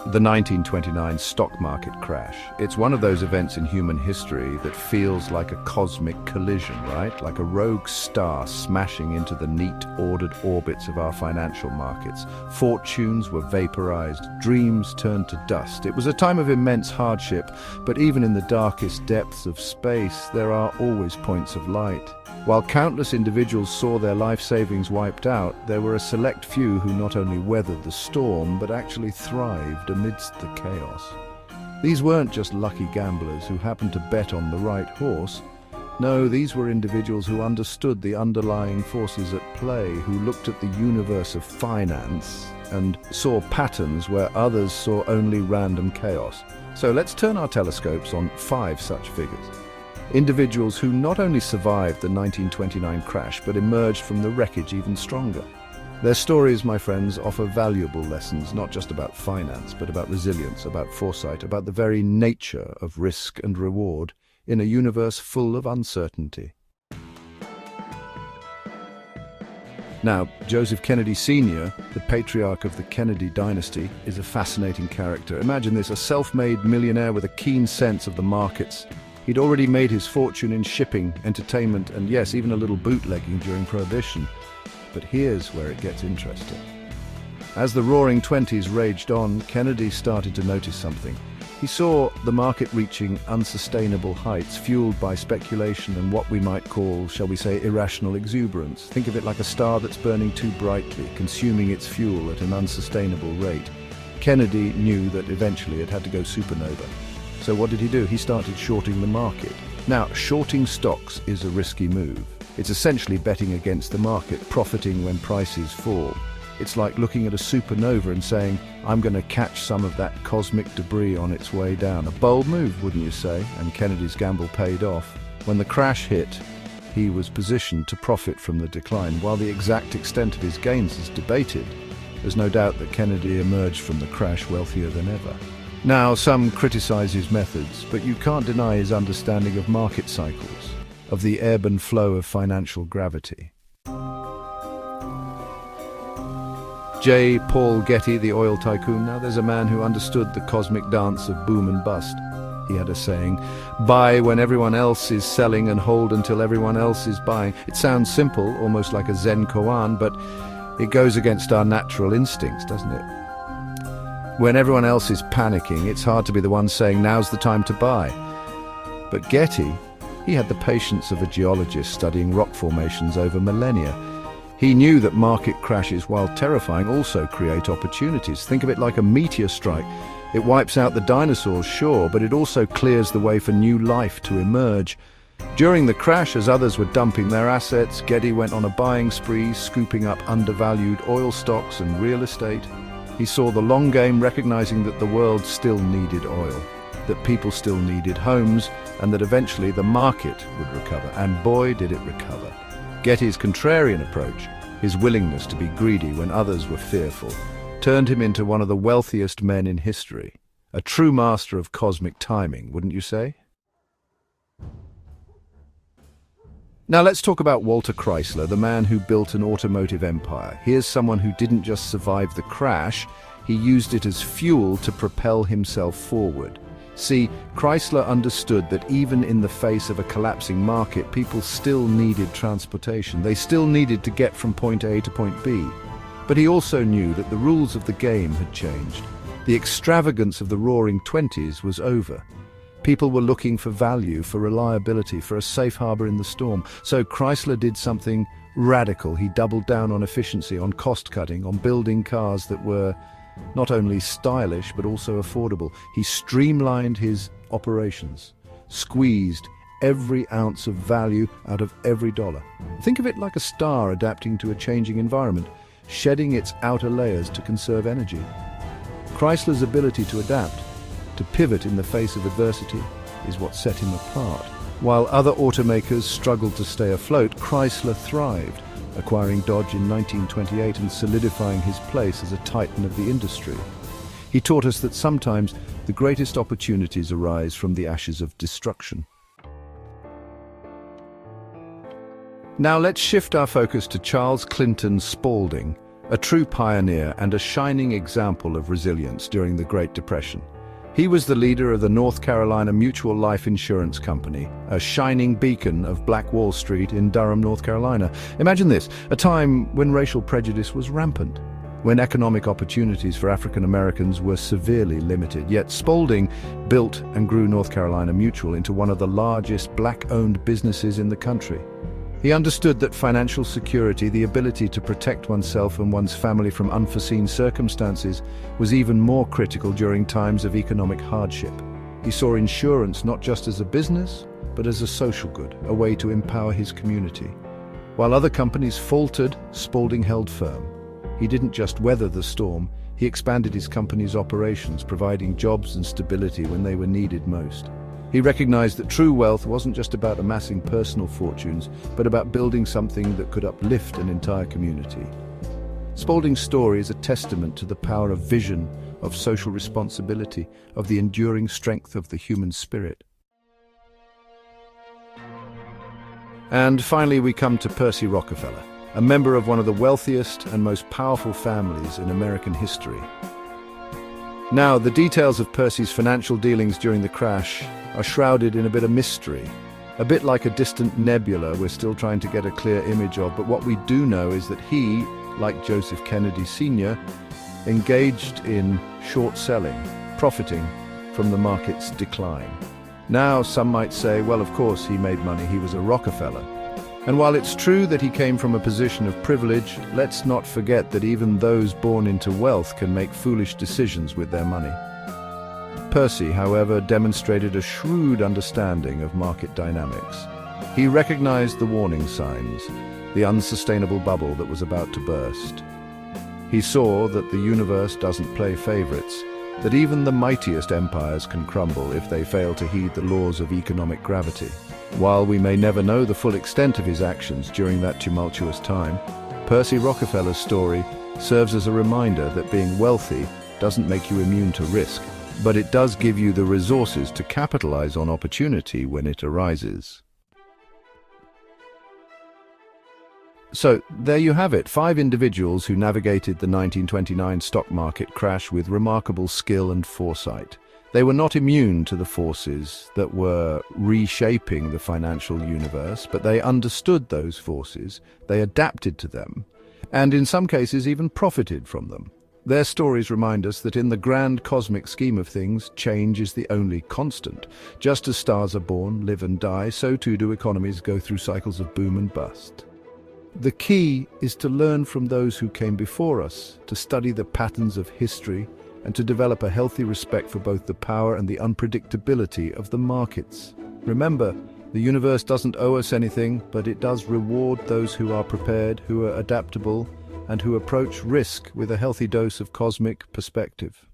The 1929 stock market crash. It's one of those events in human history that feels like a cosmic collision, right? Like a rogue star smashing into the neat, ordered orbits of our financial markets. Fortunes were vaporized, dreams turned to dust. It was a time of immense hardship, but even in the darkest depths of space, there are always points of light. While countless individuals saw their life savings wiped out, there were a select few who not only weathered the storm, but actually thrived amidst the chaos. These weren't just lucky gamblers who happened to bet on the right horse. No, these were individuals who understood the underlying forces at play, who looked at the universe of finance and saw patterns where others saw only random chaos. So let's turn our telescopes on 5 such figures. Individuals who not only survived the 1929 crash, but emerged from the wreckage even stronger. Their stories, my friends, offer valuable lessons, not just about finance, but about resilience, about foresight, about the very nature of risk and reward in a universe full of uncertainty. Now, Joseph Kennedy Sr., the patriarch of the Kennedy dynasty, is a fascinating character. Imagine this, a self-made millionaire with a keen sense of the markets. He'd already made his fortune in shipping, entertainment, and yes, even a little bootlegging during Prohibition. But here's where it gets interesting. As the Roaring Twenties raged on, Kennedy started to notice something. He saw the market reaching unsustainable heights, fueled by speculation and what we might call, shall we say, irrational exuberance. Think of it like a star that's burning too brightly, consuming its fuel at an unsustainable rate. Kennedy knew that eventually it had to go supernova. So what did he do? He started shorting the market. Now, shorting stocks is a risky move. It's essentially betting against the market, profiting when prices fall. It's like looking at a supernova and saying, I'm going to catch some of that cosmic debris on its way down. A bold move, wouldn't you say? And Kennedy's gamble paid off. When the crash hit, he was positioned to profit from the decline. While the exact extent of his gains is debated, there's no doubt that Kennedy emerged from the crash wealthier than ever. Now, some criticize his methods, but you can't deny his understanding of market cycles, of the ebb and flow of financial gravity. J. Paul Getty, the oil tycoon. Now, there's a man who understood the cosmic dance of boom and bust. He had a saying, buy when everyone else is selling and hold until everyone else is buying. It sounds simple, almost like a Zen koan, but it goes against our natural instincts, doesn't it? When everyone else is panicking, it's hard to be the one saying, now's the time to buy. But Getty, he had the patience of a geologist studying rock formations over millennia. He knew that market crashes, while terrifying, also create opportunities. Think of it like a meteor strike. It wipes out the dinosaurs, sure, but it also clears the way for new life to emerge. During the crash, as others were dumping their assets, Getty went on a buying spree, scooping up undervalued oil stocks and real estate. He saw the long game, recognizing that the world still needed oil, that people still needed homes, and that eventually the market would recover. And boy, did it recover. Getty's contrarian approach, his willingness to be greedy when others were fearful, turned him into one of the wealthiest men in history. A true master of cosmic timing, wouldn't you say? Now let's talk about Walter Chrysler, the man who built an automotive empire. Here's someone who didn't just survive the crash, he used it as fuel to propel himself forward. See, Chrysler understood that even in the face of a collapsing market, people still needed transportation. They still needed to get from point A to point B. But he also knew that the rules of the game had changed. The extravagance of the Roaring Twenties was over. People were looking for value, for reliability, for a safe harbor in the storm. So Chrysler did something radical. He doubled down on efficiency, on cost cutting, on building cars that were not only stylish but also affordable. He streamlined his operations, squeezed every ounce of value out of every dollar. Think of it like a star adapting to a changing environment, shedding its outer layers to conserve energy. Chrysler's ability to adapt, to pivot in the face of adversity, is what set him apart. While other automakers struggled to stay afloat, Chrysler thrived, acquiring Dodge in 1928 and solidifying his place as a titan of the industry. He taught us that sometimes the greatest opportunities arise from the ashes of destruction. Now let's shift our focus to Charles Clinton Spaulding, a true pioneer and a shining example of resilience during the Great Depression. He was the leader of the North Carolina Mutual Life Insurance Company, a shining beacon of Black Wall Street in Durham, North Carolina. Imagine this, a time when racial prejudice was rampant, when economic opportunities for African Americans were severely limited. Yet Spaulding built and grew North Carolina Mutual into one of the largest Black-owned businesses in the country. He understood that financial security, the ability to protect oneself and one's family from unforeseen circumstances, was even more critical during times of economic hardship. He saw insurance not just as a business, but as a social good, a way to empower his community. While other companies faltered, Spaulding held firm. He didn't just weather the storm, he expanded his company's operations, providing jobs and stability when they were needed most. He recognized that true wealth wasn't just about amassing personal fortunes, but about building something that could uplift an entire community. Spaulding's story is a testament to the power of vision, of social responsibility, of the enduring strength of the human spirit. And finally, we come to Percy Rockefeller, a member of one of the wealthiest and most powerful families in American history. Now, the details of Percy's financial dealings during the crash are shrouded in a bit of mystery, a bit like a distant nebula we're still trying to get a clear image of, but what we do know is that he, like Joseph Kennedy Sr., engaged in short selling, profiting from the market's decline. Now, some might say, well, of course he made money, he was a Rockefeller. And while it's true that he came from a position of privilege, let's not forget that even those born into wealth can make foolish decisions with their money. Percy, however, demonstrated a shrewd understanding of market dynamics. He recognized the warning signs, the unsustainable bubble that was about to burst. He saw that the universe doesn't play favorites, that even the mightiest empires can crumble if they fail to heed the laws of economic gravity. While we may never know the full extent of his actions during that tumultuous time, Percy Rockefeller's story serves as a reminder that being wealthy doesn't make you immune to risk, but it does give you the resources to capitalize on opportunity when it arises. So, there you have it, 5 individuals who navigated the 1929 stock market crash with remarkable skill and foresight. They were not immune to the forces that were reshaping the financial universe, but they understood those forces, they adapted to them, and in some cases even profited from them. Their stories remind us that in the grand cosmic scheme of things, change is the only constant. Just as stars are born, live and die, so too do economies go through cycles of boom and bust. The key is to learn from those who came before us, to study the patterns of history, and to develop a healthy respect for both the power and the unpredictability of the markets. Remember, the universe doesn't owe us anything, but it does reward those who are prepared, who are adaptable, and who approach risk with a healthy dose of cosmic perspective.